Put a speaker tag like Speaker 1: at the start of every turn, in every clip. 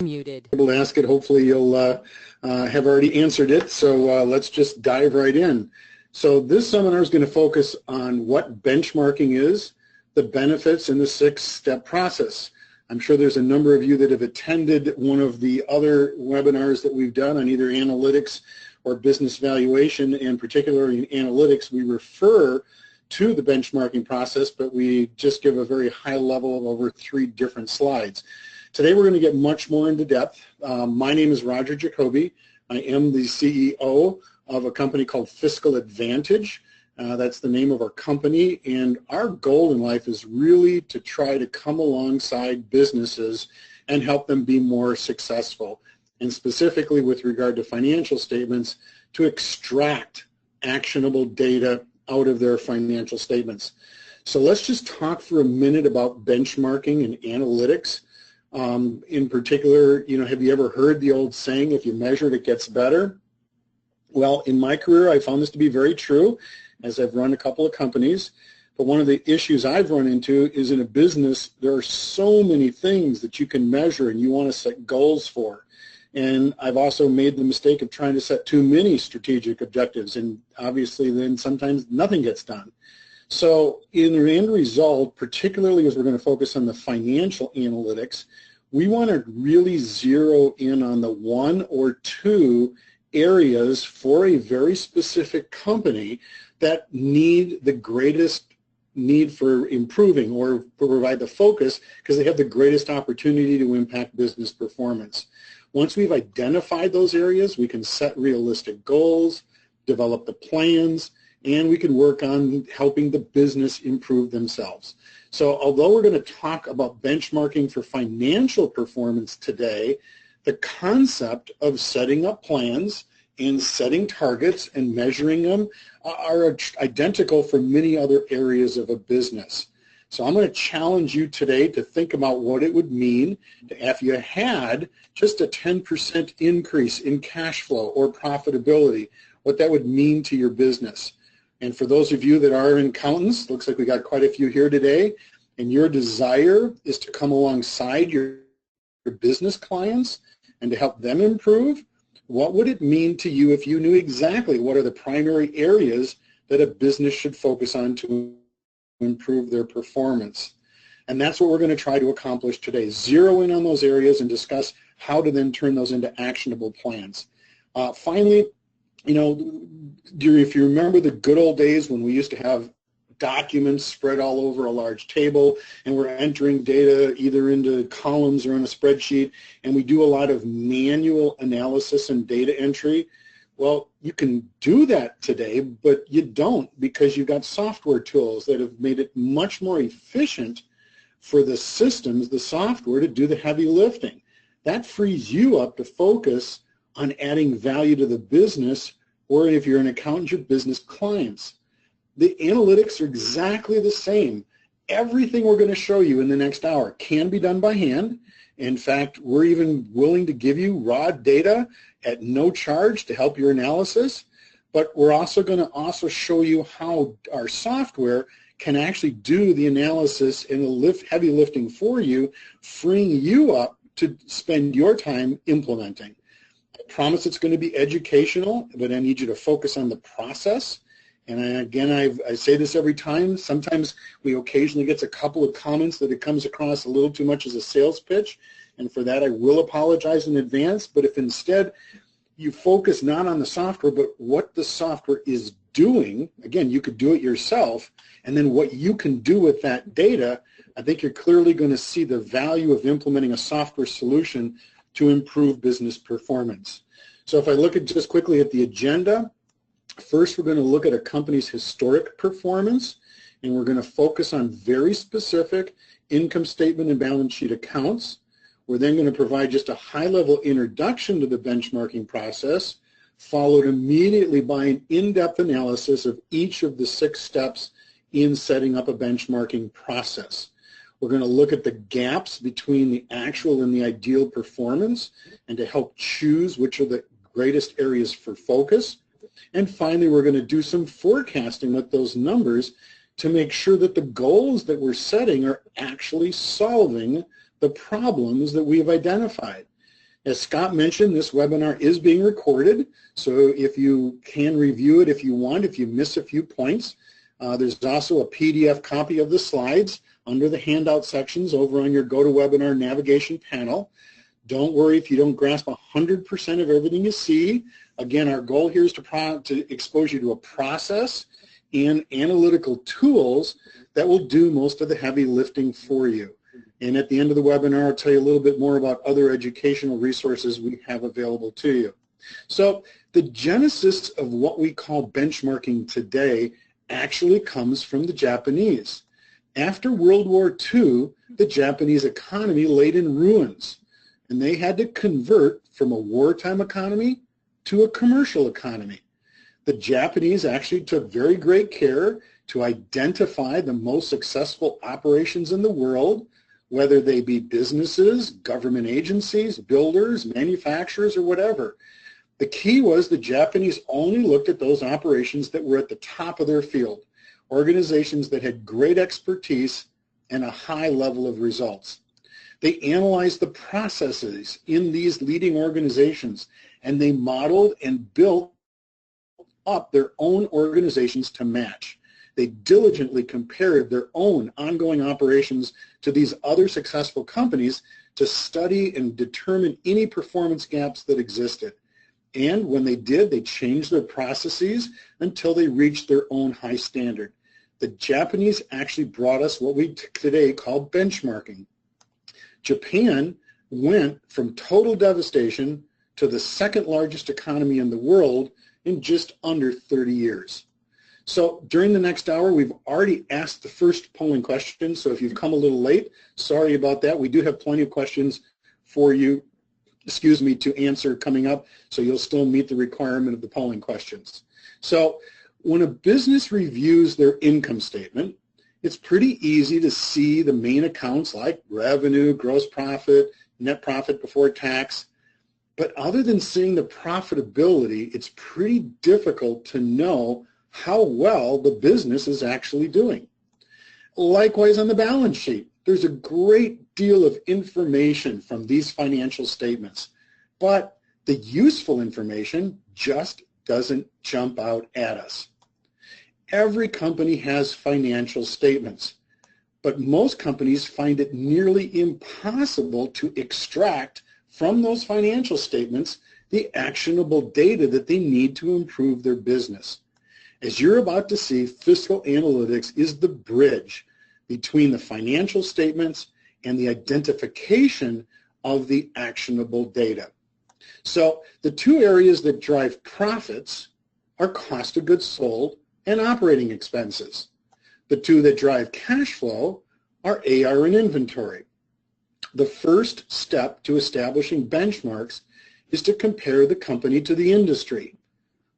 Speaker 1: Muted.
Speaker 2: Able to ask it. Hopefully you'll have already answered it. So let's just dive right in. So this seminar is going to focus on what benchmarking is, the benefits, and the 6-step process. I'm sure there's a number of you that have attended one of the other webinars that we've done on either analytics or business valuation, and particularly in analytics, we refer to the benchmarking process, but we just give a very high level of over 3 different slides. Today we're going to get much more into depth. My name is Roger Jacoby. I am the CEO of a company called Fiscal Advantage. That's the name of our company, and our goal in life is really to try to come alongside businesses and help them be more successful, and specifically with regard to financial statements, to extract actionable data out of their financial statements. So let's just talk for a minute about benchmarking and analytics. In particular, have you ever heard the old saying, if you measure it, it gets better? Well, in my career, I found this to be very true as I've run a couple of companies. But one of the issues I've run into is in a business, there are so many things that you can measure and you want to set goals for. And I've also made the mistake of trying to set too many strategic objectives, and obviously then sometimes nothing gets done. So in the end result, particularly as we're going to focus on the financial analytics, we want to really zero in on the 1 or 2 areas for a very specific company that need the greatest need for improving or provide the focus because they have the greatest opportunity to impact business performance. Once we've identified those areas, we can set realistic goals, develop the plans, and we can work on helping the business improve themselves. So although we're going to talk about benchmarking for financial performance today, the concept of setting up plans and setting targets and measuring them are identical for many other areas of a business. So I'm going to challenge you today to think about what it would mean if you had just a 10% increase in cash flow or profitability, what that would mean to your business. And for those of you that are accountants, looks like we got quite a few here today, and your desire is to come alongside your business clients and to help them improve, what would it mean to you if you knew exactly what are the primary areas that a business should focus on to improve their performance? And that's what we're going to try to accomplish today. Zero in on those areas and discuss how to then turn those into actionable plans. Finally, if you remember the good old days when we used to have documents spread all over a large table and we're entering data either into columns or on a spreadsheet, and we do a lot of manual analysis and data entry, well, you can do that today, but you don't because you've got software tools that have made it much more efficient for the systems, the software, to do the heavy lifting. That frees you up to focus on adding value to the business, or if you're an accountant, your business clients. The analytics are exactly the same. Everything we're going to show you in the next hour can be done by hand. In fact, we're even willing to give you raw data at no charge to help your analysis, but we're also going to show you how our software can actually do the analysis and the heavy lifting for you, freeing you up to spend your time implementing. I promise it's going to be educational, but I need you to focus on the process. And again, I say this every time. Sometimes we occasionally get a couple of comments that it comes across a little too much as a sales pitch, and for that I will apologize in advance. But if instead you focus not on the software, but what the software is doing, again, you could do it yourself, and then what you can do with that data, I think you're clearly going to see the value of implementing a software solution to improve business performance. So if I look at just quickly at the agenda, first we're going to look at a company's historic performance, and we're going to focus on very specific income statement and balance sheet accounts. We're then going to provide just a high-level introduction to the benchmarking process, followed immediately by an in-depth analysis of each of the 6 steps in setting up a benchmarking process. We're going to look at the gaps between the actual and the ideal performance and to help choose which are the greatest areas for focus. And finally, we're going to do some forecasting with those numbers to make sure that the goals that we're setting are actually solving the problems that we've identified. As Scott mentioned, this webinar is being recorded, so if you can review it if you want, if you miss a few points. There's also a PDF copy of the slides under the handout sections over on your GoToWebinar navigation panel. Don't worry if you don't grasp 100% of everything you see. Again, our goal here is to expose you to a process and analytical tools that will do most of the heavy lifting for you. And at the end of the webinar, I'll tell you a little bit more about other educational resources we have available to you. So the genesis of what we call benchmarking today actually comes from the Japanese. After World War II, the Japanese economy laid in ruins, and they had to convert from a wartime economy to a commercial economy. The Japanese actually took very great care to identify the most successful operations in the world, whether they be businesses, government agencies, builders, manufacturers, or whatever. The key was the Japanese only looked at those operations that were at the top of their field, organizations that had great expertise and a high level of results. They analyzed the processes in these leading organizations, and they modeled and built up their own organizations to match. They diligently compared their own ongoing operations to these other successful companies to study and determine any performance gaps that existed. And when they did, they changed their processes until they reached their own high standard. The Japanese actually brought us what we today call benchmarking. Japan went from total devastation to the second largest economy in the world in just under 30 years. So during the next hour, we've already asked the first polling question, so if you've come a little late, sorry about that. We do have plenty of questions for you, to answer coming up, so you'll still meet the requirement of the polling questions. So when a business reviews their income statement, it's pretty easy to see the main accounts like revenue, gross profit, net profit before tax. But other than seeing the profitability, it's pretty difficult to know how well the business is actually doing. Likewise on the balance sheet, there's a great deal of information from these financial statements, but the useful information just doesn't jump out at us. Every company has financial statements, but most companies find it nearly impossible to extract from those financial statements the actionable data that they need to improve their business. As you're about to see, fiscal analytics is the bridge between the financial statements and the identification of the actionable data. So the two areas that drive profits are cost of goods sold and operating expenses. The two that drive cash flow are AR and inventory. The first step to establishing benchmarks is to compare the company to the industry.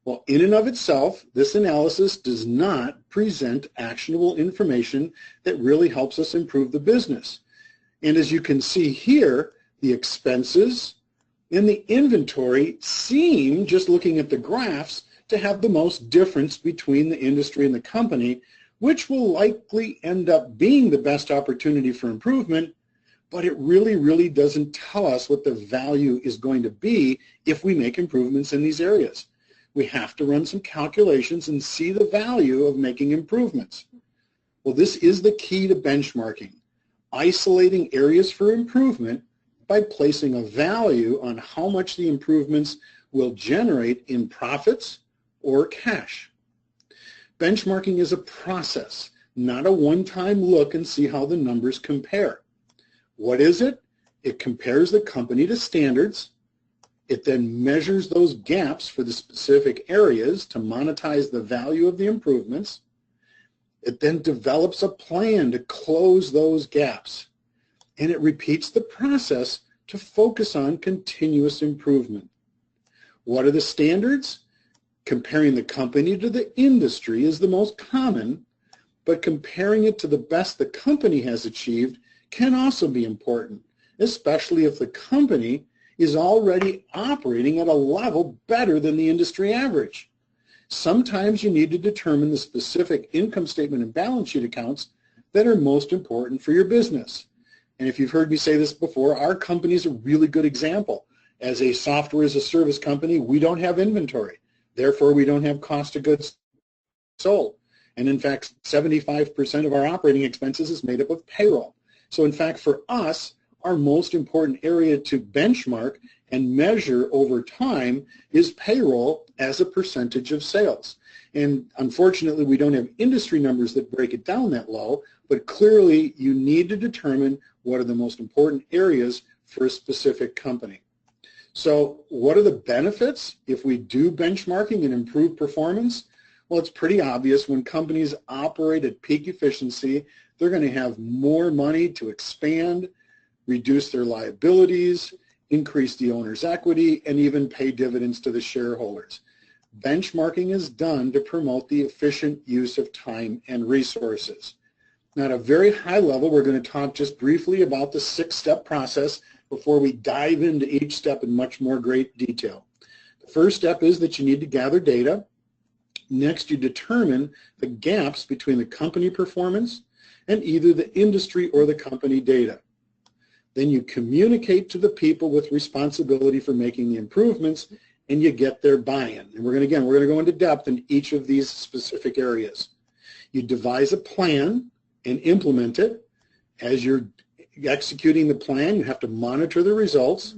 Speaker 2: Well, in and of itself, this analysis does not present actionable information that really helps us improve the business. And as you can see here, the expenses and the inventory seem, just looking at the graphs, to have the most difference between the industry and the company, which will likely end up being the best opportunity for improvement, but it really doesn't tell us what the value is going to be if we make improvements in these areas. We have to run some calculations and see the value of making improvements. Well, this is the key to benchmarking, isolating areas for improvement by placing a value on how much the improvements will generate in profits or cash. Benchmarking is a process, not a one-time look and see how the numbers compare. What is it? It compares the company to standards. It then measures those gaps for the specific areas to monetize the value of the improvements. It then develops a plan to close those gaps. And it repeats the process to focus on continuous improvement. What are the standards? Comparing the company to the industry is the most common, but comparing it to the best the company has achieved can also be important, especially if the company is already operating at a level better than the industry average. Sometimes you need to determine the specific income statement and balance sheet accounts that are most important for your business. And if you've heard me say this before, our company is a really good example. As a software as a service company, we don't have inventory. Therefore, we don't have cost of goods sold. And in fact, 75% of our operating expenses is made up of payroll. So in fact, for us, our most important area to benchmark and measure over time is payroll as a percentage of sales. And unfortunately, we don't have industry numbers that break it down that low, but clearly you need to determine what are the most important areas for a specific company. So what are the benefits if we do benchmarking and improve performance? Well, it's pretty obvious when companies operate at peak efficiency, they're going to have more money to expand, reduce their liabilities, increase the owner's equity, and even pay dividends to the shareholders. Benchmarking is done to promote the efficient use of time and resources. Now, at a very high level, we're going to talk just briefly about the 6-step process before we dive into each step in much more great detail. The first step is that you need to gather data. Next, you determine the gaps between the company performance and either the industry or the company data. Then you communicate to the people with responsibility for making the improvements, and you get their buy-in. And we're going to go into depth in each of these specific areas. You devise a plan and implement it. As you're executing the plan, you have to monitor the results.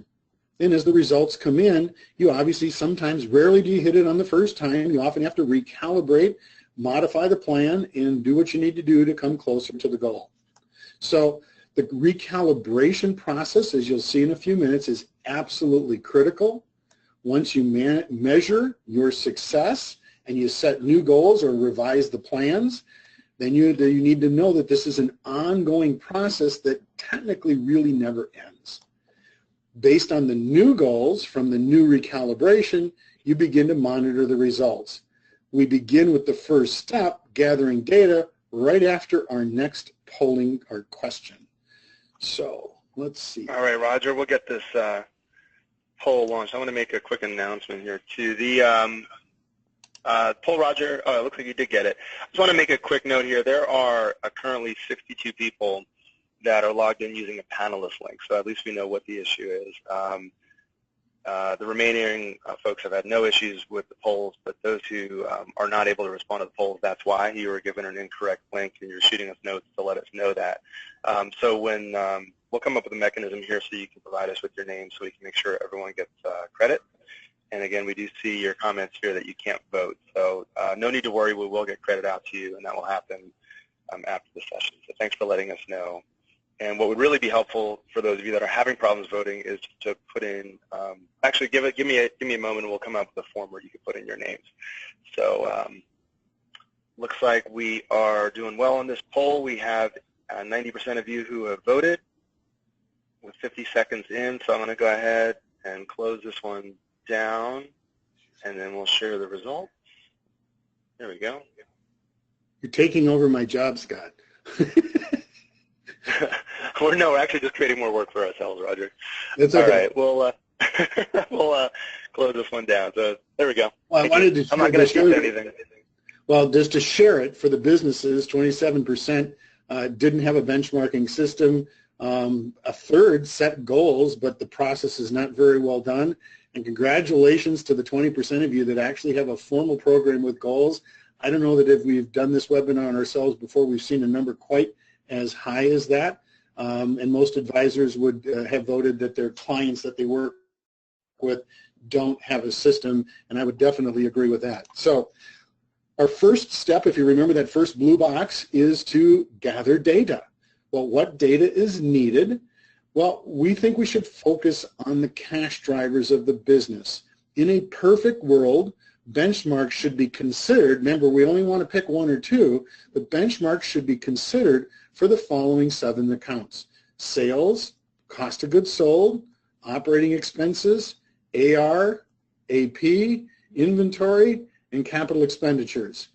Speaker 2: And as the results come in, you obviously rarely do you hit it on the first time. You often have to recalibrate, modify the plan, and do what you need to do to come closer to the goal. So the recalibration process, as you'll see in a few minutes, is absolutely critical. Once you measure your success and you set new goals or revise the plans, then you need to know that this is an ongoing process that technically really never ends. Based on the new goals from the new recalibration, you begin to monitor the results. We begin with the first step, gathering data, right after our next polling or question. So let's see.
Speaker 1: All right, Roger, we'll get this poll launched. I want to make a quick announcement here too. The poll, Roger, it looks like you did get it. I just want to make a quick note here. There are currently 62 people that are logged in using a panelist link, so at least we know what the issue is. The remaining folks have had no issues with the polls, but those who are not able to respond to the polls, that's why you were given an incorrect link, and you're shooting us notes to let us know that. So when we'll come up with a mechanism here so you can provide us with your name so we can make sure everyone gets credit. And again, we do see your comments here that you can't vote. So no need to worry, we will get credit out to you, and that will happen after the session. So thanks for letting us know. And what would really be helpful for those of you that are having problems voting is to put in, actually give me a moment and we'll come up with a form where you can put in your names. So looks like we are doing well on this poll. We have 90% of you who have voted with 50 seconds in, so I'm going to go ahead and close this one down, and then we'll share the results. There we go.
Speaker 2: You're taking over my job, Scott.
Speaker 1: We're actually just creating more work for ourselves, Roger.
Speaker 2: That's okay.
Speaker 1: All right, we'll close this one down. So there we go.
Speaker 2: Well,
Speaker 1: I'm not going to shoot anything.
Speaker 2: Well, just to share it for the businesses, 27% didn't have a benchmarking system. A third set goals, but the process is not very well done. And congratulations to the 20% of you that actually have a formal program with goals. I don't know that if we've done this webinar ourselves before, we've seen a number quite as high as that. And most advisors would have voted that their clients that they work with don't have a system, and I would definitely agree with that. So our first step, if you remember that first blue box, is to gather data. Well, what data is needed? Well, we think we should focus on the cash drivers of the business. In a perfect world, benchmarks should be considered. Remember, we only want to pick one or two. The benchmarks should be considered for the following 7 accounts: sales, cost of goods sold, operating expenses, AR, AP, inventory, and capital expenditures.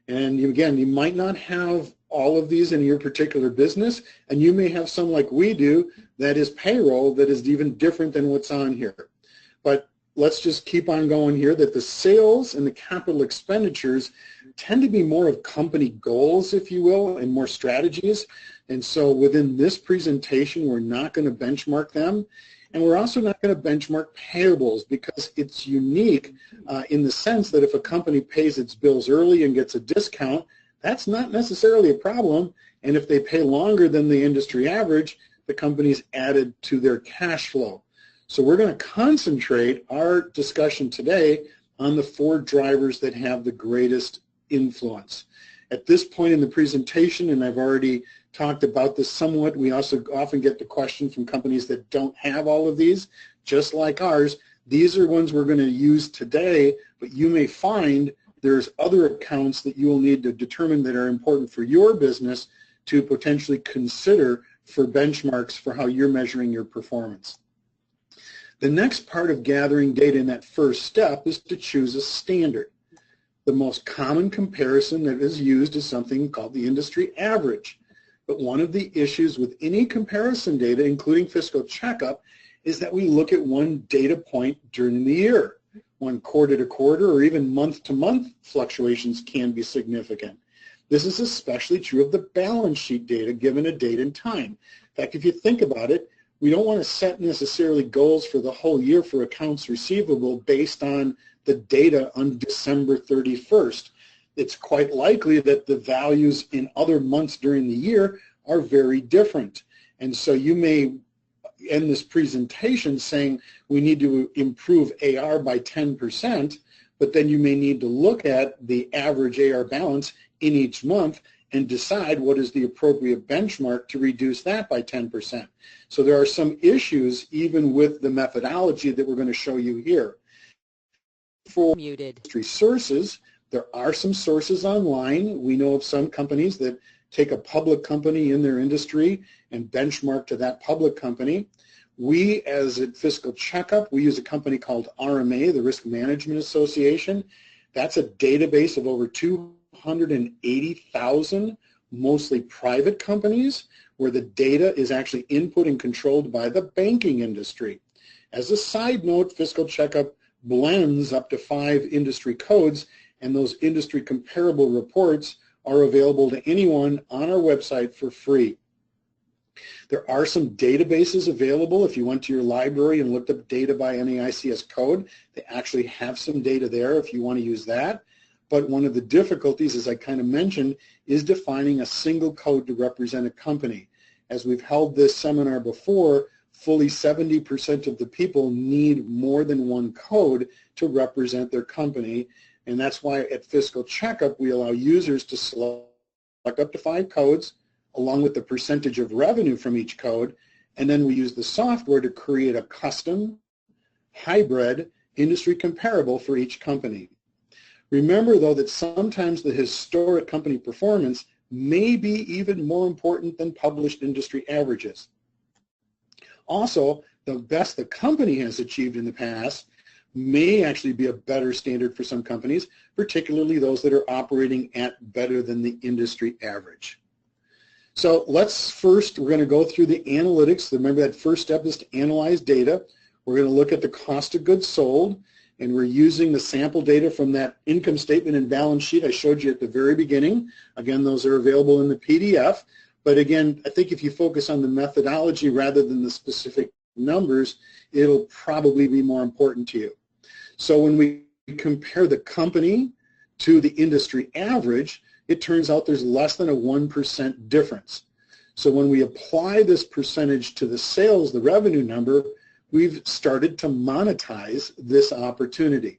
Speaker 2: And again, you might not have all of these in your particular business, and you may have some like we do that is payroll that is even different than what's on here. But let's just keep on going here, that the sales and the capital expenditures tend to be more of company goals, if you will, and more strategies. And so within this presentation, we're not going to benchmark them. And we're also not going to benchmark payables because it's unique in the sense that if a company pays its bills early and gets a discount, that's not necessarily a problem. And if they pay longer than the industry average, the company's added to their cash flow. So we're going to concentrate our discussion today on the 4 drivers that have the greatest influence. At this point in the presentation, and I've already talked about this somewhat, we also often get the question from companies that don't have all of these, just like ours. These are ones we're going to use today, but you may find there's other accounts that you will need to determine that are important for your business to potentially consider for benchmarks for how you're measuring your performance. The next part of gathering data in that first step is to choose a standard. The most common comparison that is used is something called the industry average. But one of the issues with any comparison data, including Fiscal Checkup, is that we look at one data point during the year. One quarter to quarter or even month to month fluctuations can be significant. This is especially true of the balance sheet data given a date and time. In fact, if you think about it, we don't want to set necessarily goals for the whole year for accounts receivable based on the data on December 31st. It's quite likely that the values in other months during the year are very different. And so you may end this presentation saying we need to improve AR by 10%, but then you may need to look at the average AR balance in each month and decide what is the appropriate benchmark to reduce that by 10%. So there are some issues even with the methodology that we're going to show you here. For industry sources, there are some sources online. We know of some companies that take a public company in their industry and benchmark to that public company. We, as at Fiscal Checkup, we use a company called RMA, the Risk Management Association. That's a database of over 280,000, mostly private companies, where the data is actually input and controlled by the banking industry. As a side note, Fiscal Checkup blends up to 5 industry codes, and those industry comparable reports are available to anyone on our website for free. There are some databases available. If you went to your library and looked up data by NAICS code, they actually have some data there if you want to use that. But one of the difficulties, as I kind of mentioned, is defining a single code to represent a company. As we've held this seminar before, fully 70% of the people need more than one code to represent their company. And that's why at Fiscal Checkup, we allow users to select up to 5 codes, along with the percentage of revenue from each code, and then we use the software to create a custom, hybrid, industry comparable for each company. Remember, though, that sometimes the historic company performance may be even more important than published industry averages. Also, the best the company has achieved in the past may actually be a better standard for some companies, particularly those that are operating at better than the industry average. So we're going to go through the analytics. Remember, that first step is to analyze data. We're going to look at the cost of goods sold, and we're using the sample data from that income statement and balance sheet I showed you at the very beginning. Again, those are available in the PDF. But again, I think if you focus on the methodology rather than the specific numbers, it'll probably be more important to you. So when we compare the company to the industry average, it turns out there's less than a 1% difference. So when we apply this percentage to the sales, the revenue number, we've started to monetize this opportunity.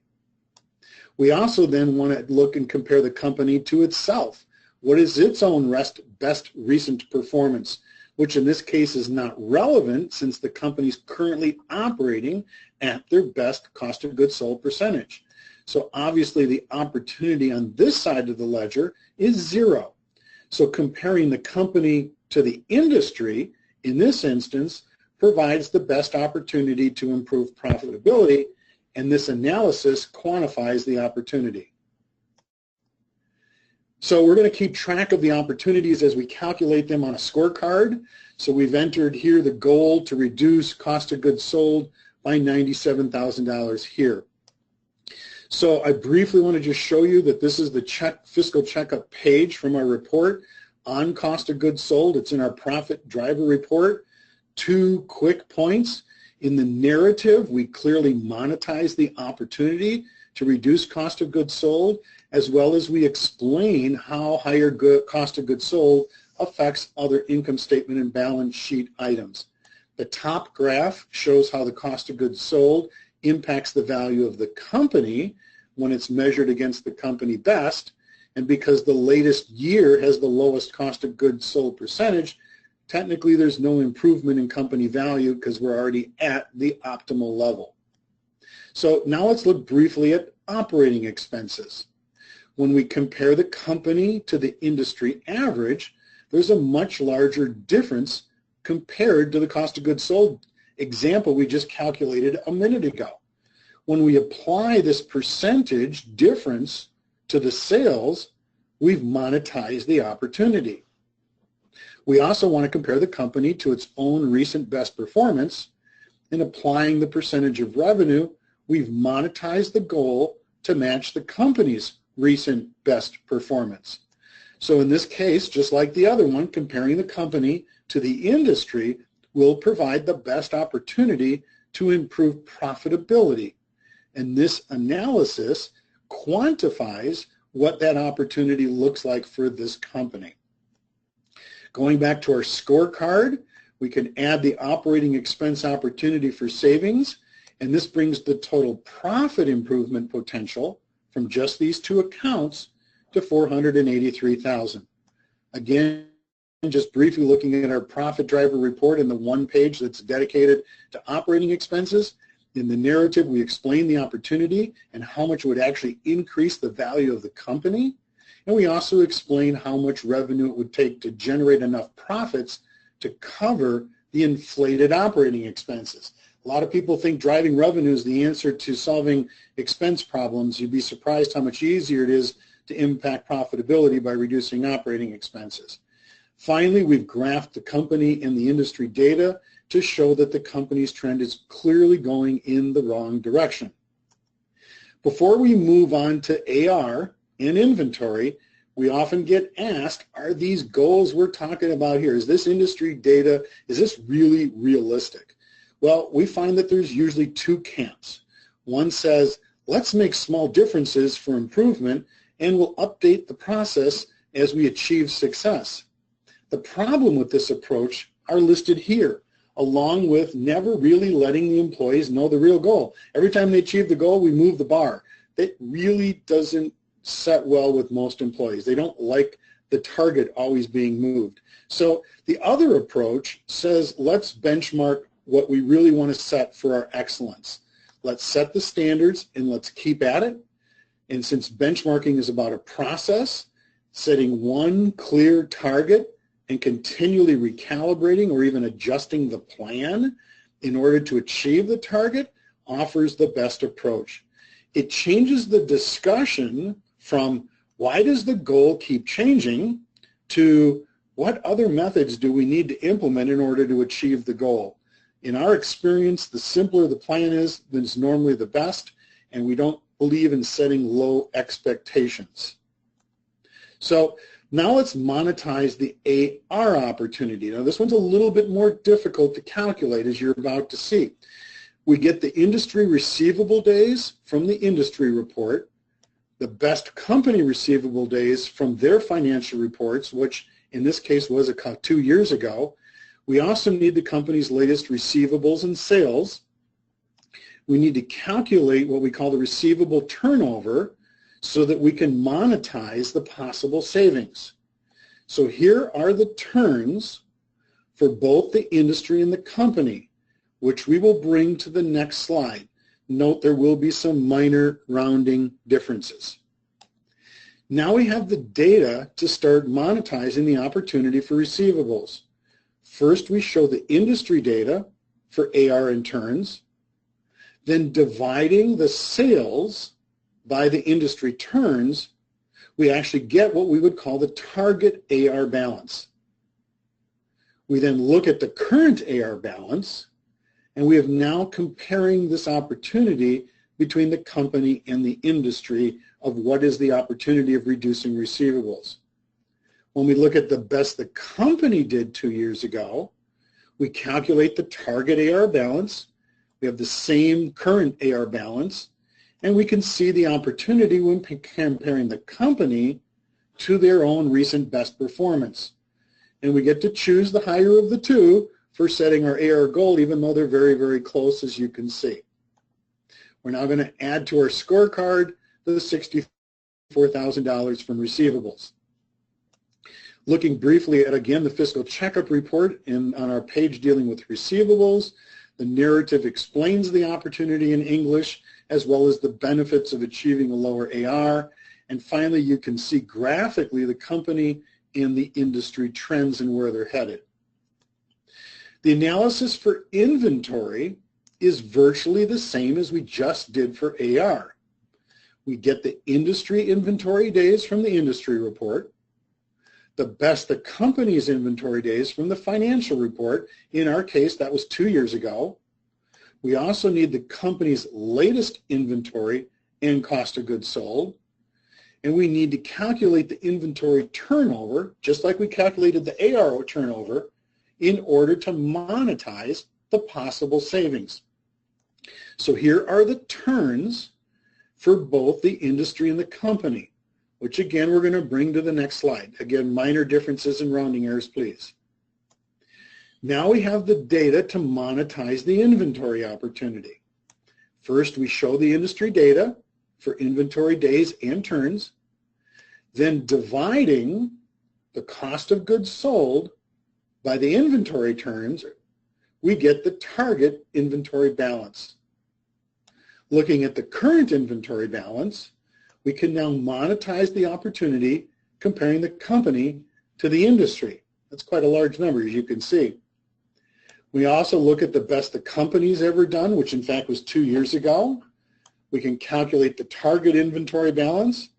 Speaker 2: We also then want to look and compare the company to itself. What is its own best recent performance, which in this case is not relevant since the company's currently operating at their best cost of goods sold percentage. So obviously the opportunity on this side of the ledger is 0. So comparing the company to the industry, in this instance, provides the best opportunity to improve profitability, and this analysis quantifies the opportunity. So we're going to keep track of the opportunities as we calculate them on a scorecard. So we've entered here the goal to reduce cost of goods sold by $97,000 here. So I briefly want to just show you that this is the Fiscal Checkup page from our report on cost of goods sold. It's in our profit driver report. 2 quick points. In the narrative, we clearly monetize the opportunity to reduce cost of goods sold, as well as we explain how higher cost of goods sold affects other income statement and balance sheet items. The top graph shows how the cost of goods sold impacts the value of the company when it's measured against the company best, and because the latest year has the lowest cost of goods sold percentage, technically there's no improvement in company value because we're already at the optimal level. So now let's look briefly at operating expenses. When we compare the company to the industry average, there's a much larger difference compared to the cost of goods sold example we just calculated a minute ago. When we apply this percentage difference to the sales, we've monetized the opportunity. We also want to compare the company to its own recent best performance. In applying the percentage of revenue, we've monetized the goal to match the company's recent best performance. So in this case, just like the other one, comparing the company to the industry will provide the best opportunity to improve profitability. And this analysis quantifies what that opportunity looks like for this company. Going back to our scorecard, we can add the operating expense opportunity for savings, and this brings the total profit improvement potential from just these two accounts to $483,000. Again, just briefly looking at our profit driver report in the one page that's dedicated to operating expenses. In the narrative, we explain the opportunity and how much it would actually increase the value of the company. And we also explain how much revenue it would take to generate enough profits to cover the inflated operating expenses. A lot of people think driving revenue is the answer to solving expense problems. You'd be surprised how much easier it is to impact profitability by reducing operating expenses. Finally, we've graphed the company and the industry data to show that the company's trend is clearly going in the wrong direction. Before we move on to AR and inventory, we often get asked, are these goals we're talking about here, is this industry data, is this really realistic? Well, we find that there's usually two camps. One says, let's make small differences for improvement and we'll update the process as we achieve success. The problem with this approach are listed here, along with never really letting the employees know the real goal. Every time they achieve the goal, we move the bar. That really doesn't set well with most employees. They don't like the target always being moved. So the other approach says, let's benchmark what we really want to set for our excellence. Let's set the standards and let's keep at it. And since benchmarking is about a process, setting one clear target and continually recalibrating or even adjusting the plan in order to achieve the target offers the best approach. It changes the discussion from why does the goal keep changing to what other methods do we need to implement in order to achieve the goal. In our experience, the simpler the plan is, it's normally the best, and we don't believe in setting low expectations. So now let's monetize the AR opportunity. Now this one's a little bit more difficult to calculate, as you're about to see. We get the industry receivable days from the industry report, the best company receivable days from their financial reports, which in this case was 2 years ago. We also need the company's latest receivables and sales. We need to calculate what we call the receivable turnover so that we can monetize the possible savings. So here are the turns for both the industry and the company, which we will bring to the next slide. Note there will be some minor rounding differences. Now we have the data to start monetizing the opportunity for receivables. First, we show the industry data for AR and turns, then dividing the sales by the industry turns, we actually get what we would call the target AR balance. We then look at the current AR balance, and we have now comparing this opportunity between the company and the industry of what is the opportunity of reducing receivables. When we look at the best the company did 2 years ago, we calculate the target AR balance, We have the same current AR balance, and we can see the opportunity when comparing the company to their own recent best performance. And we get to choose the higher of the two for setting our AR goal, even though they're very, very close, as you can see. We're now going to add to our scorecard the $64,000 from receivables. Looking briefly at, again, the Fiscal Checkup report on our page dealing with receivables, the narrative explains the opportunity in English, as well as the benefits of achieving a lower AR. And finally, you can see graphically the company and the industry trends and where they're headed. The analysis for inventory is virtually the same as we just did for AR. We get the industry inventory days from the industry report, the company's inventory days from the financial report. In our case, that was 2 years ago. We also need the company's latest inventory and cost of goods sold. And we need to calculate the inventory turnover, just like we calculated the AR turnover, in order to monetize the possible savings. So here are the turns for both the industry and the company, which again we're going to bring to the next slide. Again, minor differences and rounding errors, please. Now we have the data to monetize the inventory opportunity. First, we show the industry data for inventory days and turns, then dividing the cost of goods sold by the inventory turns, we get the target inventory balance. Looking at the current inventory balance, we can now monetize the opportunity comparing the company to the industry. That's quite a large number, as you can see. We also look at the best the company's ever done, which in fact was 2 years ago. We can calculate the target inventory balance.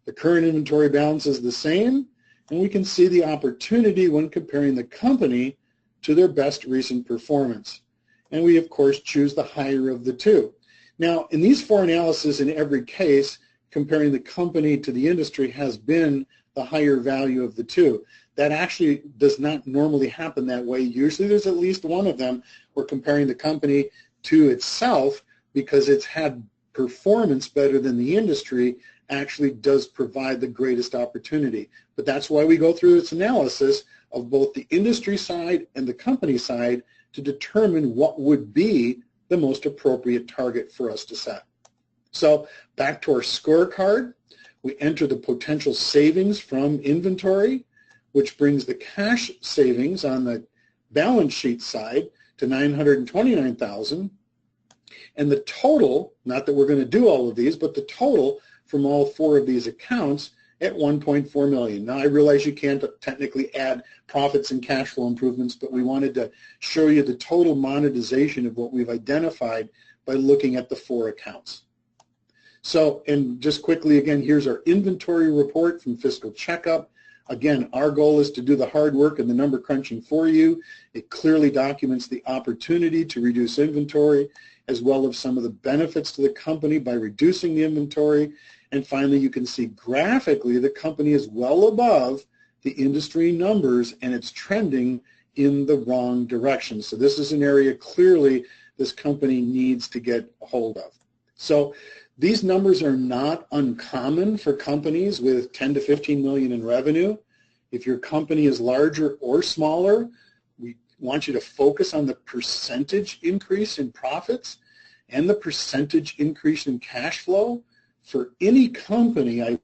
Speaker 2: The current inventory balance is the same, and we can see the opportunity when comparing the company to their best recent performance. And we, of course, choose the higher of the two. Now, in these four analyses, in every case, comparing the company to the industry has been the higher value of the two. That actually does not normally happen that way. Usually there's at least one of them where comparing the company to itself, because it's had performance better than the industry, actually does provide the greatest opportunity. But that's why we go through this analysis of both the industry side and the company side to determine what would be the most appropriate target for us to set. So back to our scorecard, we enter the potential savings from inventory, which brings the cash savings on the balance sheet side to $929,000. And the total, not that we're going to do all of these, but the total from all four of these accounts at $1.4 million. Now, I realize you can't technically add profits and cash flow improvements, but we wanted to show you the total monetization of what we've identified by looking at the four accounts. So, and just quickly again, here's our inventory report from Fiscal Checkup. Again, our goal is to do the hard work and the number crunching for you. It clearly documents the opportunity to reduce inventory, as well as some of the benefits to the company by reducing the inventory. And finally, you can see graphically the company is well above the industry numbers, and it's trending in the wrong direction. So this is an area clearly this company needs to get a hold of. So these numbers are not uncommon for companies with 10 to 15 million in revenue. If your company is larger or smaller, we want you to focus on the percentage increase in profits and the percentage increase in cash flow. For any company, I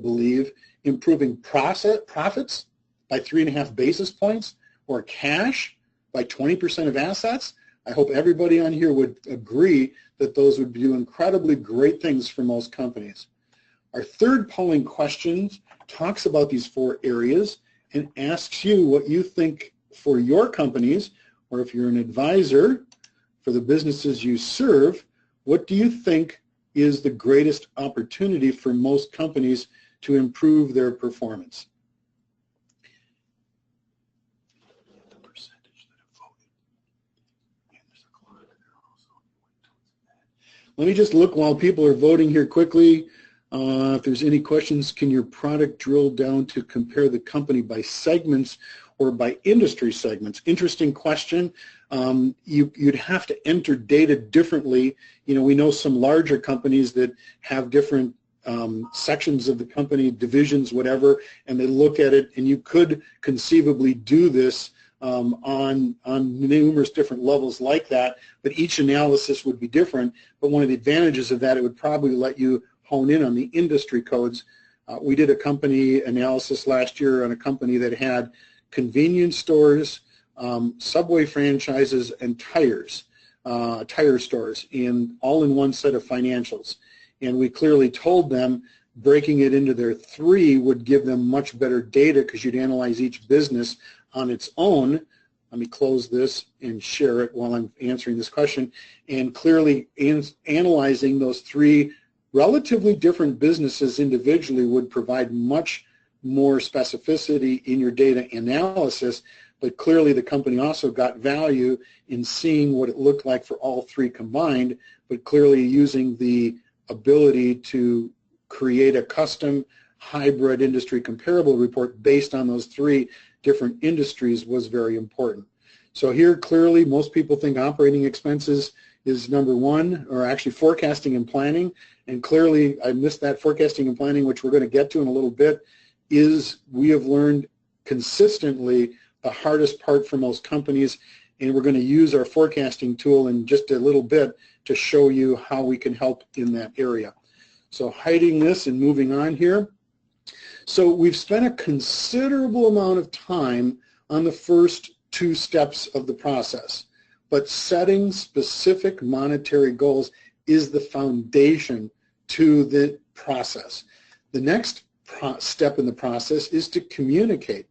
Speaker 2: believe, improving profits by 3.5 basis points or cash by 20% of assets, I hope everybody on here would agree that those would do incredibly great things for most companies. Our third polling question talks about these four areas and asks you what you think for your companies, or if you're an advisor for the businesses you serve, what do you think is the greatest opportunity for most companies to improve their performance? Let me just look while people are voting here quickly. If there's any questions, can your product drill down to compare the company by segments or by industry segments? Interesting question. You'd have to enter data differently. You know, we know some larger companies that have different sections of the company, divisions, whatever, and they look at it, and you could conceivably do this on numerous different levels like that, but each analysis would be different. But one of the advantages of that, it would probably let you hone in on the industry codes. We did a company analysis last year on a company that had convenience stores, Subway franchises, and tire stores, and all in one set of financials. And we clearly told them breaking it into their three would give them much better data because you'd analyze each business on its own. Let me close this and share it while I'm answering this question. And clearly analyzing those three relatively different businesses individually would provide much more specificity in your data analysis, but clearly the company also got value in seeing what it looked like for all three combined, but clearly using the ability to create a custom hybrid industry comparable report based on those three different industries was very important. So here clearly most people think operating expenses is number one, or actually forecasting and planning, and clearly I missed that forecasting and planning, which we're going to get to in a little bit, is we have learned consistently the hardest part for most companies, and we're going to use our forecasting tool in just a little bit to show you how we can help in that area. So hiding this and moving on here. So we've spent a considerable amount of time on the first two steps of the process, but setting specific monetary goals is the foundation to the process. The next step in the process is to communicate.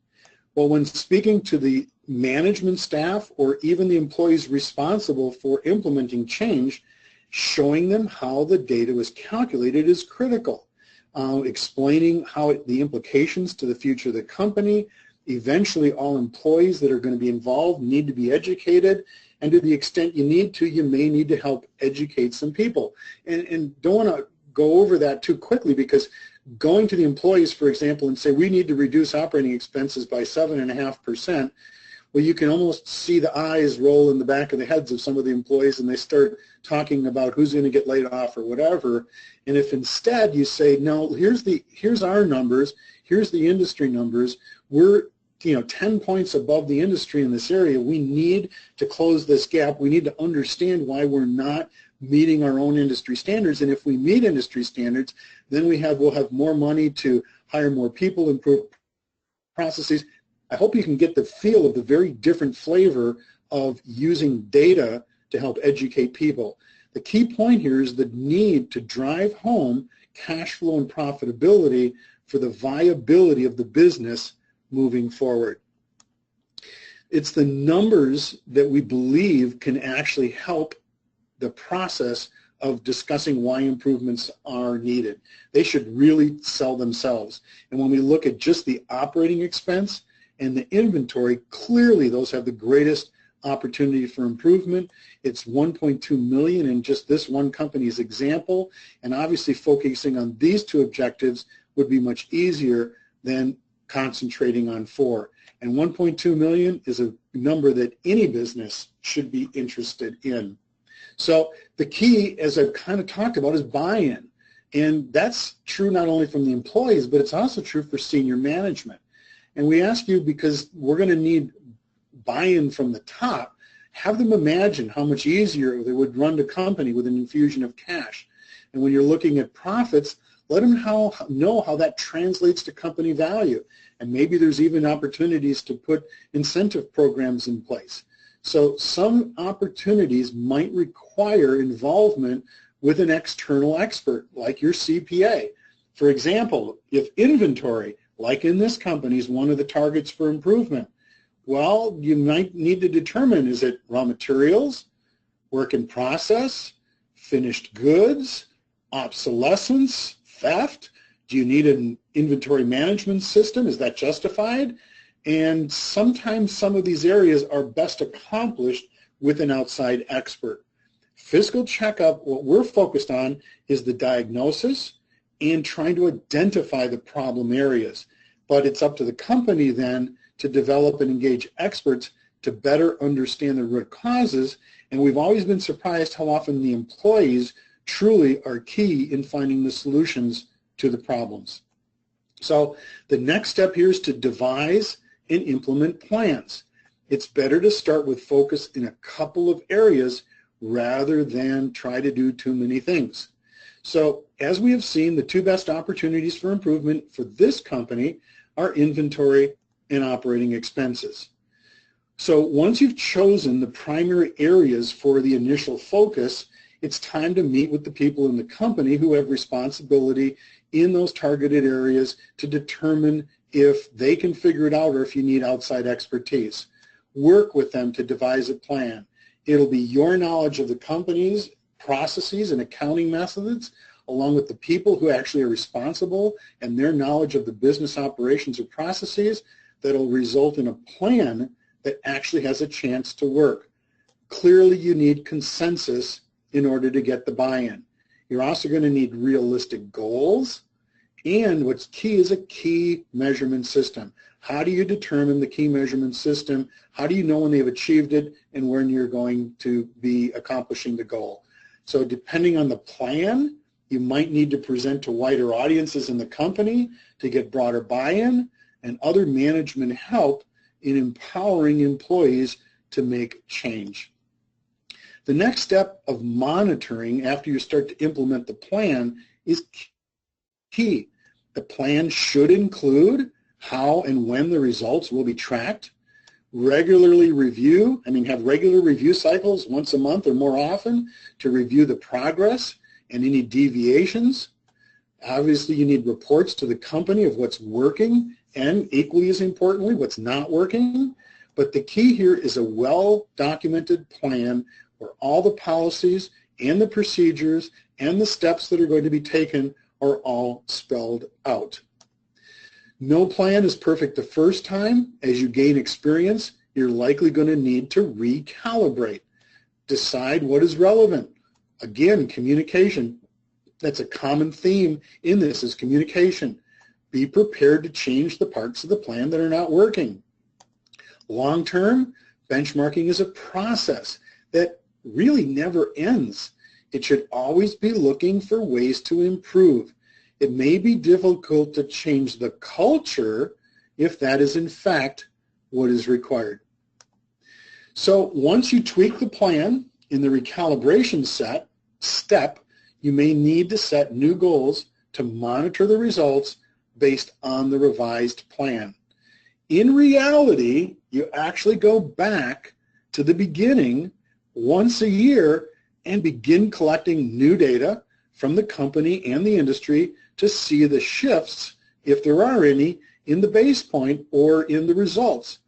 Speaker 2: Well, when speaking to the management staff or even the employees responsible for implementing change, showing them how the data was calculated is critical. Explaining how the implications to the future of the company. Eventually, all employees that are going to be involved need to be educated, and to the extent you need to, you may need to help educate some people. And don't want to go over that too quickly, because going to the employees, for example, and say we need to reduce operating expenses by 7.5%, well, you can almost see the eyes roll in the back of the heads of some of the employees, and they start talking about who's going to get laid off or whatever. And if instead you say, no, here's our numbers, here's the industry numbers, we're 10 points above the industry in this area, we need to close this gap, we need to understand why we're not meeting our own industry standards, and if we meet industry standards, then we'll have more money to hire more people, improve processes. I hope you can get the feel of the very different flavor of using data to help educate people. The key point here is the need to drive home cash flow and profitability for the viability of the business moving forward. It's the numbers that we believe can actually help the process of discussing why improvements are needed. They should really sell themselves. And when we look at just the operating expense and the inventory, clearly those have the greatest opportunity for improvement. It's 1.2 million in just this one company's example, and obviously focusing on these two objectives would be much easier than concentrating on 4. And 1.2 million is a number that any business should be interested in. So the key, as I've kind of talked about, is buy-in. And that's true not only from the employees, but it's also true for senior management. And we ask you, because we're going to need buy-in from the top, have them imagine how much easier they would run the company with an infusion of cash. And when you're looking at profits, let them know how that translates to company value. And maybe there's even opportunities to put incentive programs in place. So some opportunities might require involvement with an external expert, like your CPA. For example, if inventory, like in this company, is one of the targets for improvement, well, you might need to determine, is it raw materials, work in process, finished goods, obsolescence, theft? Do you need an inventory management system? Is that justified? And sometimes some of these areas are best accomplished with an outside expert. Fiscal Checkup, what we're focused on is the diagnosis and trying to identify the problem areas. But it's up to the company then to develop and engage experts to better understand the root causes, and we've always been surprised how often the employees truly are key in finding the solutions to the problems. So the next step here is to devise and implement plans. It's better to start with focus in a couple of areas rather than try to do too many things. So as we have seen, the two best opportunities for improvement for this company are inventory and operating expenses. So once you've chosen the primary areas for the initial focus, it's time to meet with the people in the company who have responsibility in those targeted areas to determine if they can figure it out or if you need outside expertise. Work with them to devise a plan. It'll be your knowledge of the company's processes and accounting methods, along with the people who actually are responsible and their knowledge of the business operations or processes, that'll result in a plan that actually has a chance to work. Clearly, you need consensus in order to get the buy-in. You're also going to need realistic goals, and what's key is a key measurement system. How do you determine the key measurement system? How do you know when they've achieved it and when you're going to be accomplishing the goal? So depending on the plan, you might need to present to wider audiences in the company to get broader buy-in and other management help in empowering employees to make change. The next step of monitoring after you start to implement the plan is key. The plan should include how and when the results will be tracked, regularly review, have regular review cycles once a month or more often to review the progress and any deviations. Obviously, you need reports to the company of what's working and, equally as importantly, what's not working. But the key here is a well-documented plan where all the policies and the procedures and the steps that are going to be taken are all spelled out. No plan is perfect the first time. As you gain experience, you're likely going to need to recalibrate. Decide what is relevant. Again, communication. That's a common theme in this is communication. Be prepared to change the parts of the plan that are not working. Long-term, benchmarking is a process that really never ends. It should always be looking for ways to improve. It may be difficult to change the culture if that is in fact what is required. So once you tweak the plan in the recalibration step, you may need to set new goals to monitor the results based on the revised plan. In reality, you actually go back to the beginning once a year and begin collecting new data from the company and the industry to see the shifts, if there are any, in the base point or in the results.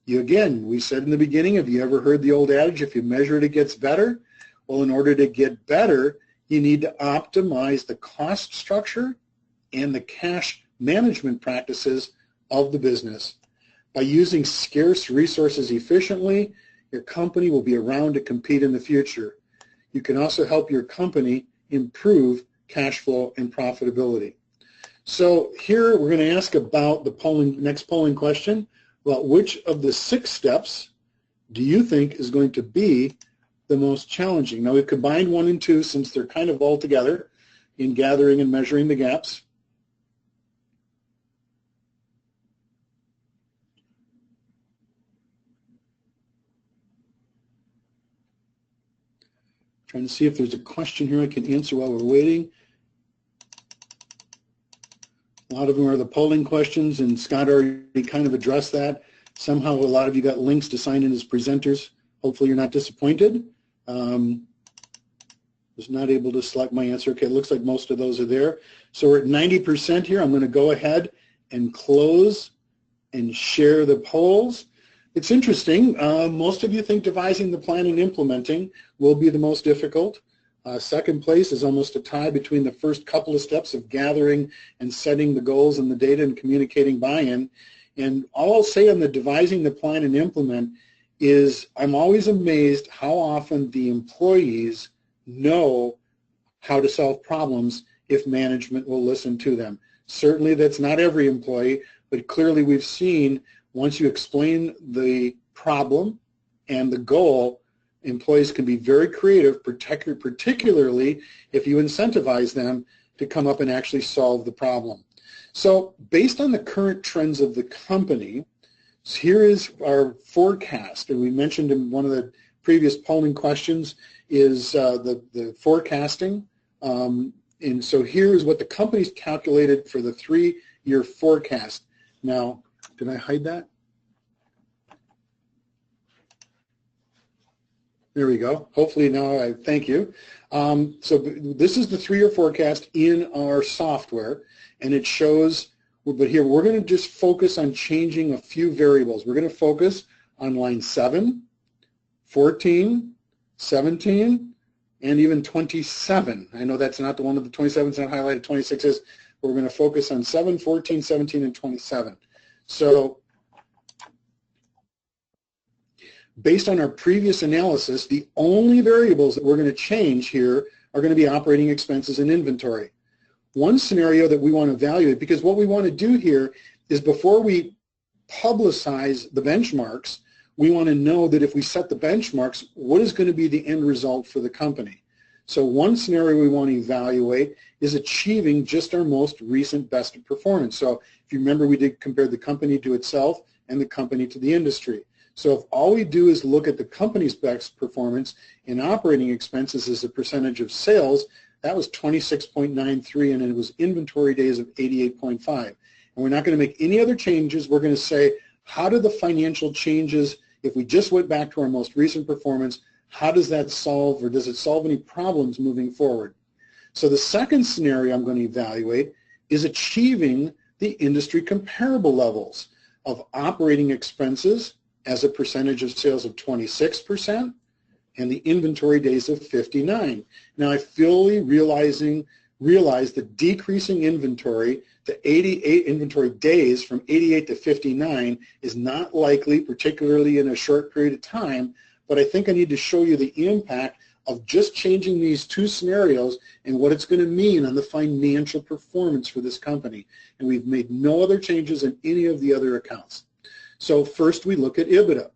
Speaker 2: Again, we said in the beginning, have you ever heard the old adage, if you measure it, it gets better? Well, in order to get better, you need to optimize the cost structure and the cash management practices of the business. By using scarce resources efficiently, your company will be around to compete in the future. You can also help your company improve cash flow and profitability. So here we're going to ask about the next polling question. Well, which of the 6 steps do you think is going to be the most challenging? Now we've combined 1 and 2 since they're kind of all together in gathering and measuring the gaps. Trying to see if there's a question here I can answer while we're waiting. A lot of them are the polling questions, and Scott already kind of addressed that. Somehow a lot of you got links to sign in as presenters. Hopefully you're not disappointed. Was not able to select my answer. Okay, it looks like most of those are there. So we're at 90% here. I'm going to go ahead and close and share the polls. It's interesting. Most of you think devising the plan and implementing will be the most difficult. Second place is almost a tie between the first couple of steps of gathering and setting the goals and the data and communicating buy-in. And all I'll say on the devising the plan and implement is I'm always amazed how often the employees know how to solve problems if management will listen to them. Certainly that's not every employee, but clearly we've seen Once you explain the problem and the goal, employees can be very creative, particularly if you incentivize them to come up and actually solve the problem. So based on the current trends of the company, here is our forecast. And we mentioned in one of the previous polling questions is the forecasting. And so here is what the company's calculated for the 3-year forecast. Now, did I hide that? There we go. Hopefully now thank you. So this is the 3-year forecast in our software, and it shows, but here we're going to just focus on changing a few variables. We're going to focus on line 7, 14, 17, and even 27. I know that's not the one of the 27 is not highlighted, 26 is, but we're going to focus on 7, 14, 17, and 27. So based on our previous analysis, the only variables that we're going to change here are going to be operating expenses and inventory. One scenario that we want to evaluate, because what we want to do here is before we publicize the benchmarks, we want to know that if we set the benchmarks, what is going to be the end result for the company. So one scenario we want to evaluate is achieving just our most recent best performance. So if you remember, we did compare the company to itself and the company to the industry. So if all we do is look at the company's best performance in operating expenses as a percentage of sales, that was 26.93, and it was inventory days of 88.5. And we're not going to make any other changes. We're going to say, how do the financial changes, if we just went back to our most recent performance, how does that solve, or does it solve any problems moving forward? So the second scenario I'm going to evaluate is achieving the industry comparable levels of operating expenses as a percentage of sales of 26% and the inventory days of 59. Now I fully realize that decreasing inventory to 88 inventory days from 88 to 59 is not likely, particularly in a short period of time, but I think I need to show you the impact of just changing these two scenarios and what it's going to mean on the financial performance for this company. And we've made no other changes in any of the other accounts. So first we look at EBITDA.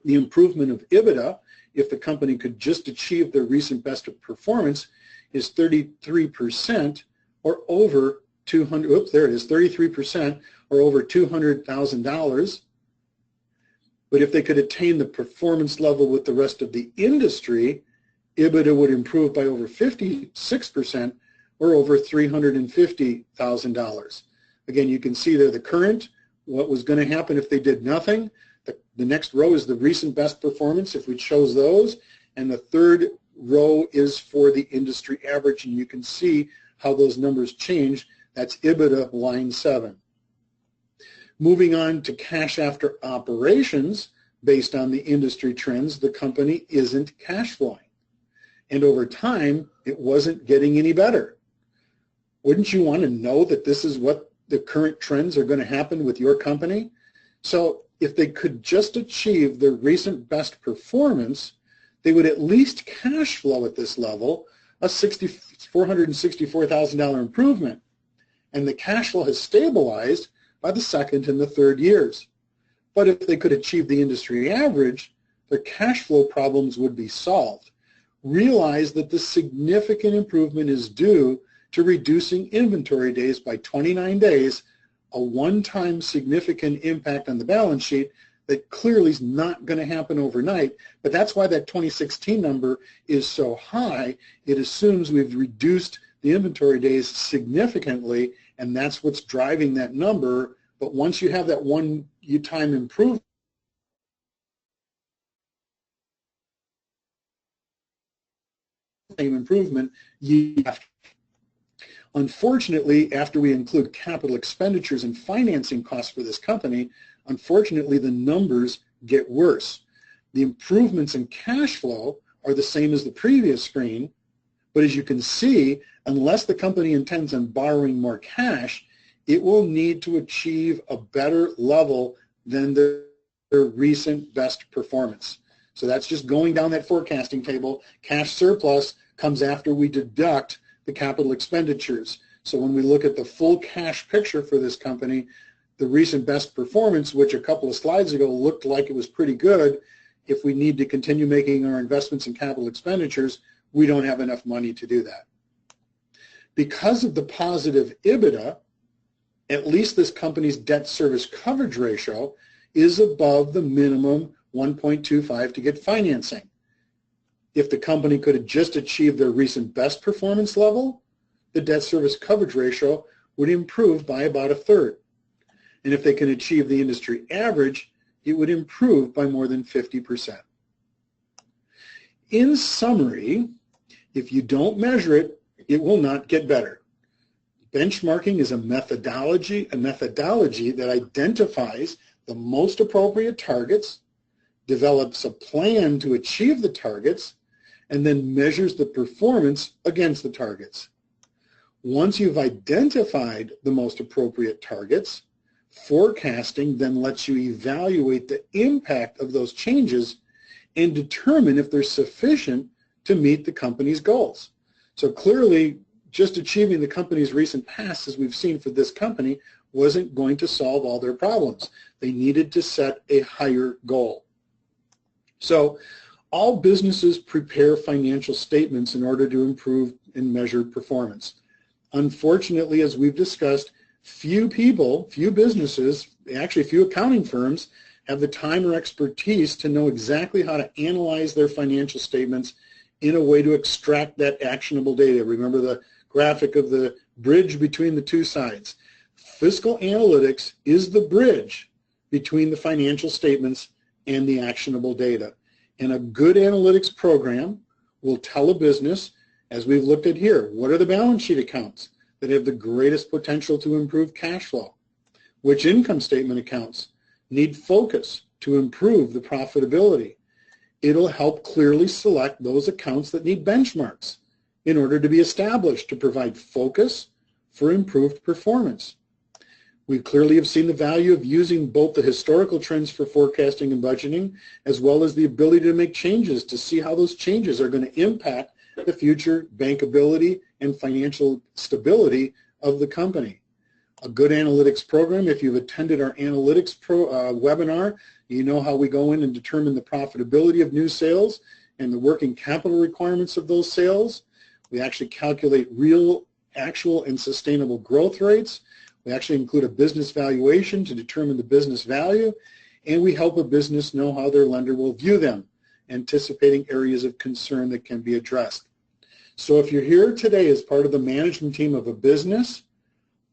Speaker 2: The improvement of EBITDA, if the company could just achieve their recent best of performance, is 33% or over 33% or over $200,000. But if they could attain the performance level with the rest of the industry, EBITDA would improve by over 56% or over $350,000. Again, you can see there the current, what was going to happen if they did nothing. The next row is the recent best performance if we chose those, and the third row is for the industry average, and you can see how those numbers change. That's EBITDA line 7. Moving on to cash after operations, based on the industry trends, the company isn't cash flowing. And over time, it wasn't getting any better. Wouldn't you want to know that this is what the current trends are going to happen with your company? So if they could just achieve their recent best performance, they would at least cash flow at this level a $464,000 improvement. And the cash flow has stabilized by the second and the third years. But if they could achieve the industry average, their cash flow problems would be solved. Realize that the significant improvement is due to reducing inventory days by 29 days, a one-time significant impact on the balance sheet that clearly is not going to happen overnight, but that's why that 2016 number is so high. It assumes we've reduced the inventory days significantly, and that's what's driving that number. But once you have that one-time improvement, you have to. Unfortunately, after we include capital expenditures and financing costs for this company, unfortunately the numbers get worse. The improvements in cash flow are the same as the previous screen, but as you can see, unless the company intends on borrowing more cash, it will need to achieve a better level than their recent best performance. So that's just going down that forecasting table. Cash surplus comes after we deduct the capital expenditures. So when we look at the full cash picture for this company, the recent best performance, which a couple of slides ago looked like it was pretty good, if we need to continue making our investments in capital expenditures, we don't have enough money to do that. Because of the positive EBITDA, at least this company's debt service coverage ratio is above the minimum 1.25 to get financing. If the company could have just achieved their recent best performance level, the debt service coverage ratio would improve by about a third. And if they can achieve the industry average, it would improve by more than 50%. In summary, if you don't measure it, it will not get better. Benchmarking is a methodology that identifies the most appropriate targets, develops a plan to achieve the targets, and then measures the performance against the targets. Once you've identified the most appropriate targets, forecasting then lets you evaluate the impact of those changes and determine if they're sufficient to meet the company's goals. So clearly, just achieving the company's recent past, as we've seen for this company, wasn't going to solve all their problems. They needed to set a higher goal. So all businesses prepare financial statements in order to improve and measure performance. Unfortunately, as we've discussed, few businesses, actually few accounting firms, have the time or expertise to know exactly how to analyze their financial statements in a way to extract that actionable data. Remember the graphic of the bridge between the two sides. Fiscal analytics is the bridge between the financial statements and the actionable data. And a good analytics program will tell a business, as we've looked at here, what are the balance sheet accounts that have the greatest potential to improve cash flow? Which income statement accounts need focus to improve the profitability? It'll help clearly select those accounts that need benchmarks in order to be established to provide focus for improved performance. We clearly have seen the value of using both the historical trends for forecasting and budgeting, as well as the ability to make changes to see how those changes are going to impact the future bankability and financial stability of the company. A good analytics program, if you've attended our analytics webinar, you know how we go in and determine the profitability of new sales and the working capital requirements of those sales. We actually calculate real, actual, and sustainable growth rates. We actually include a business valuation to determine the business value, and we help a business know how their lender will view them, anticipating areas of concern that can be addressed. So if you're here today as part of the management team of a business,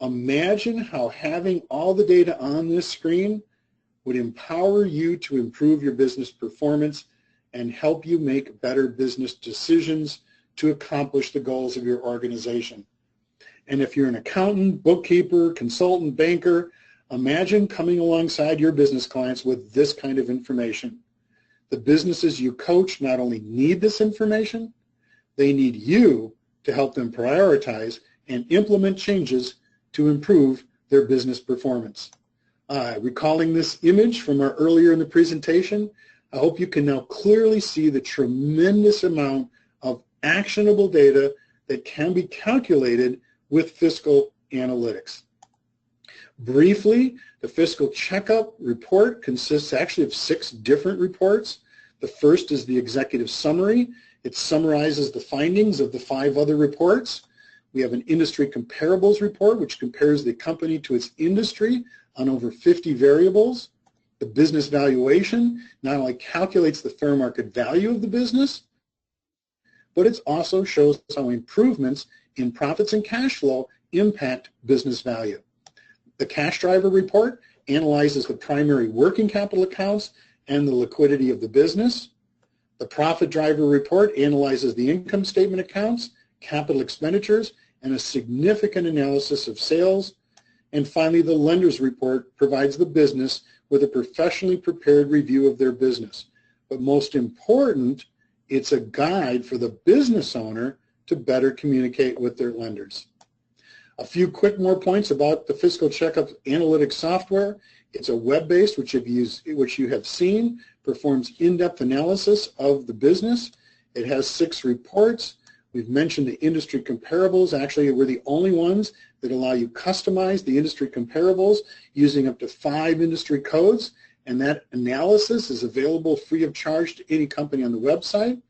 Speaker 2: imagine how having all the data on this screen would empower you to improve your business performance and help you make better business decisions to accomplish the goals of your organization. And if you're an accountant, bookkeeper, consultant, banker, imagine coming alongside your business clients with this kind of information. The businesses you coach not only need this information, they need you to help them prioritize and implement changes to improve their business performance. Recalling this image from our earlier in the presentation, I hope you can now clearly see the tremendous amount of actionable data that can be calculated with fiscal analytics. Briefly, the Fiscal Checkup report consists actually of 6 different reports. The first is the executive summary. It summarizes the findings of the 5 other reports. We have an industry comparables report, which compares the company to its industry on over 50 variables. The business valuation not only calculates the fair market value of the business, but it also shows how improvements in profits and cash flow impact business value. The cash driver report analyzes the primary working capital accounts and the liquidity of the business. The profit driver report analyzes the income statement accounts, capital expenditures, and a significant analysis of sales. And finally, the lender's report provides the business with a professionally prepared review of their business. But most important, it's a guide for the business owner to better communicate with their lenders. A few quick more points about the Fiscal Checkup analytics software. It's a web-based, which you have seen, performs in-depth analysis of the business. It has 6 reports. We've mentioned the industry comparables. Actually, we're the only ones that allow you customize the industry comparables using up to 5 industry codes, and that analysis is available free of charge to any company on the website.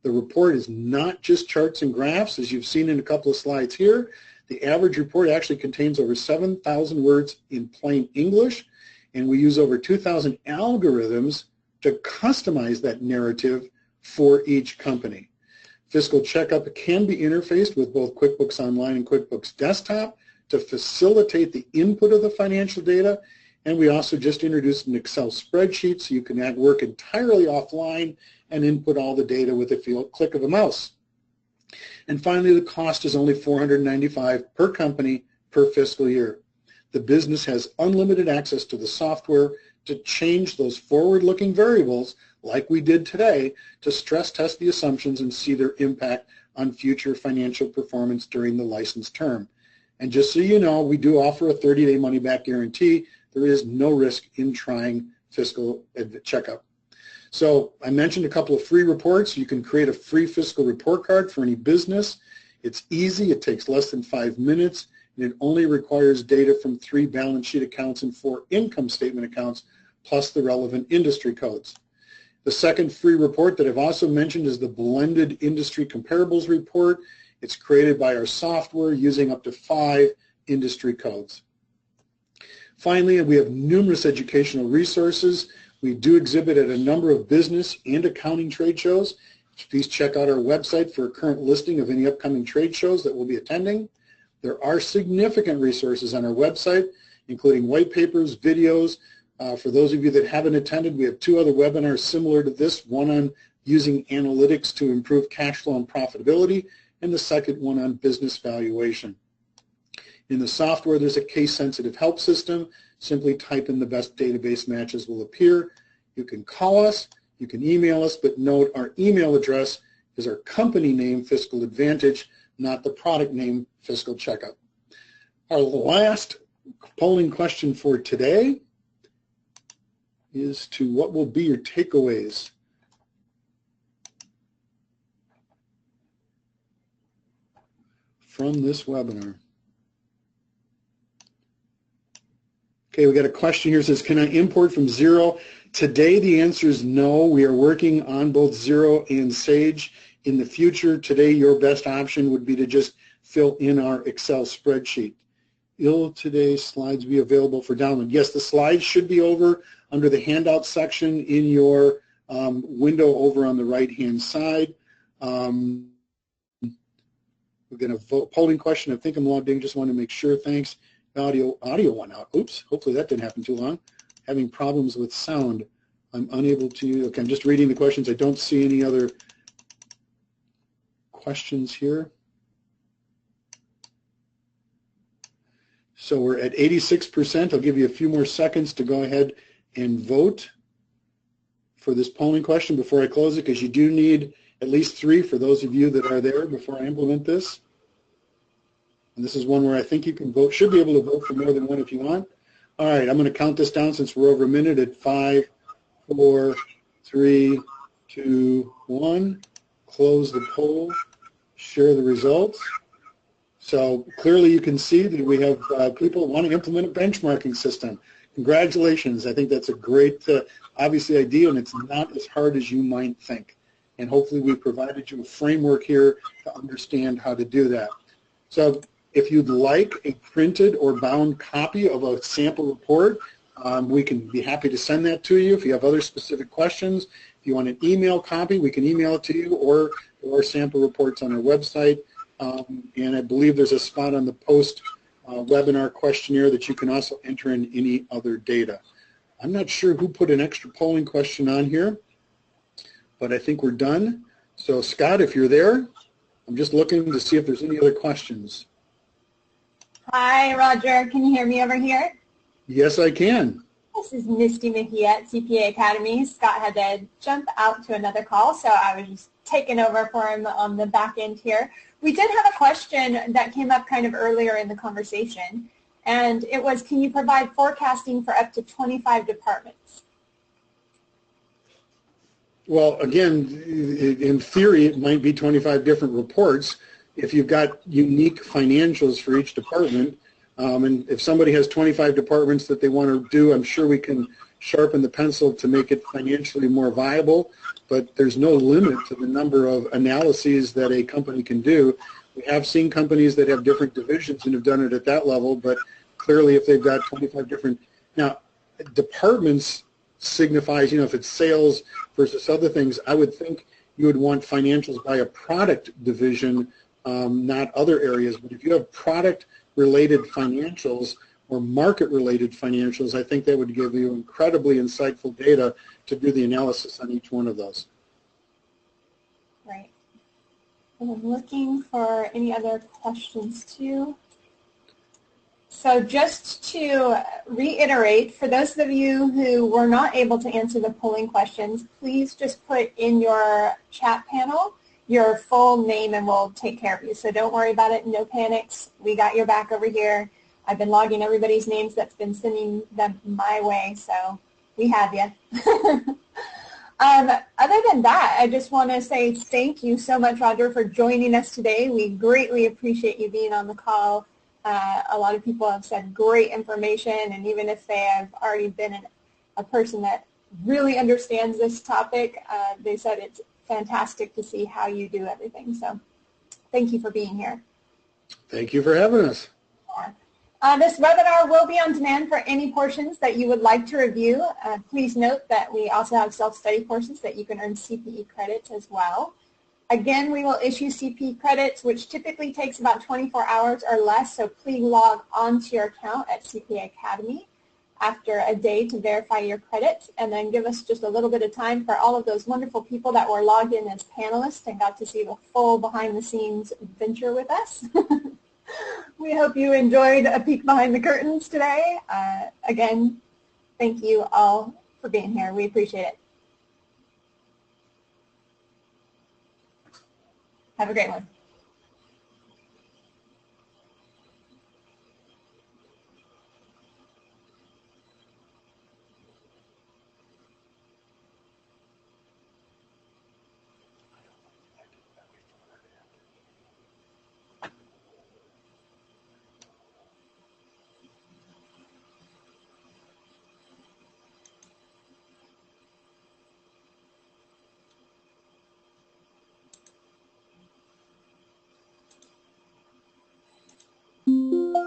Speaker 2: The report is not just charts and graphs, as you've seen in a couple of slides here. The average report actually contains over 7,000 words in plain English, and we use over 2,000 algorithms to customize that narrative for each company. Fiscal Checkup can be interfaced with both QuickBooks Online and QuickBooks Desktop to facilitate the input of the financial data, and we also just introduced an Excel spreadsheet so you can work entirely offline and input all the data with a click of a mouse. And finally, the cost is only $495 per company per fiscal year. The business has unlimited access to the software to change those forward-looking variables like we did today to stress test the assumptions and see their impact on future financial performance during the license term. And just so you know, we do offer a 30-day money-back guarantee. There is no risk in trying Fiscal Checkup. So I mentioned a couple of free reports. You can create a free fiscal report card for any business. It's easy. It takes less than 5 minutes, and it only requires data from 3 balance sheet accounts and 4 income statement accounts, plus the relevant industry codes. The second free report that I've also mentioned is the Blended Industry Comparables Report. It's created by our software using up to 5 industry codes. Finally, we have numerous educational resources. We do exhibit at a number of business and accounting trade shows. Please check out our website for a current listing of any upcoming trade shows that we'll be attending. There are significant resources on our website, including white papers, videos. For those of you that haven't attended, we have 2 other webinars similar to this, one on using analytics to improve cash flow and profitability, and the second one on business valuation. In the software, there's a case-sensitive help system. Simply type in the best database matches will appear. You can call us, you can email us, but note our email address is our company name, Fiscal Advantage, not the product name, Fiscal Checkup. Our last polling question for today is to what will be your takeaways? From this webinar. Okay, we got a question here that says, can I import from Xero? Today the answer is no. We are working on both Xero and Sage. In the future, today your best option would be to just fill in our Excel spreadsheet. Will today's slides be available for download? Yes, the slides should be over under the handout section in your window over on the right-hand side. We're going to vote polling question. I think I'm logged in. Just want to make sure. Thanks. Audio went out. Oops. Hopefully that didn't happen too long. Having problems with sound. I'm unable to. Okay, I'm just reading the questions. I don't see any other questions here. So we're at 86%. I'll give you a few more seconds to go ahead and vote for this polling question before I close it, because you do need at least 3 for those of you that are there before I implement this. And this is one where I think you can vote, should be able to vote for more than one if you want. All right, I'm going to count this down since we're over a minute at 5, 4, 3, 2, 1. Close the poll, share the results. So clearly you can see that we have people who want to implement a benchmarking system. Congratulations. I think that's a great, obviously, idea, and it's not as hard as you might think. And hopefully we provided you a framework here to understand how to do that. So if you'd like a printed or bound copy of a sample report, we can be happy to send that to you. If you have other specific questions, if you want an email copy, we can email it to you, or sample reports on our website. And I believe there's a spot on the post-webinar questionnaire that you can also enter in any other data. I'm not sure who put an extra polling question on here, but I think we're done. So Scott, if you're there, I'm just looking to see if there's any other questions.
Speaker 3: Hi, Roger. Can you hear me over here?
Speaker 2: Yes, I can.
Speaker 3: This is Misty Mickey at CPA Academy. Scott had to jump out to another call, so I was just taking over for him on the back end here. We did have a question that came up kind of earlier in the conversation, and it was, can you provide forecasting for up to 25 departments?
Speaker 2: Well, again, in theory, it might be 25 different reports if you've got unique financials for each department. And if somebody has 25 departments that they want to do, I'm sure we can sharpen the pencil to make it financially more viable, but there's no limit to the number of analyses that a company can do. We have seen companies that have different divisions and have done it at that level, but clearly if they've got 25 different, now departments signifies, if it's sales versus other things, I would think you would want financials by a product division, not other areas. But if you have product-related financials or market-related financials, I think that would give you incredibly insightful data to do the analysis on each one of those.
Speaker 3: Right. I'm looking for any other questions too. So just to reiterate, for those of you who were not able to answer the polling questions, please just put in your chat panel your full name and we'll take care of you. So don't worry about it, no panics. We got your back over here. I've been logging everybody's names that's been sending them my way, so we have you. Other than that, I just want to say thank you so much, Roger, for joining us today. We greatly appreciate you being on the call. A lot of people have said great information, and even if they have already been a person that really understands this topic, they said it's fantastic to see how you do everything. So thank you for being here.
Speaker 2: Thank you for having us.
Speaker 3: This webinar will be on demand for any portions that you would like to review. Please note that we also have self-study courses that you can earn CPE credits as well. Again, we will issue CPE credits, which typically takes about 24 hours or less, so please log on to your account at CPA Academy after a day to verify your credits, and then give us just a little bit of time for all of those wonderful people that were logged in as panelists and got to see the full behind-the-scenes adventure with us. We hope you enjoyed a peek behind the curtains today. Again, thank you all for being here. We appreciate it. Have a great one.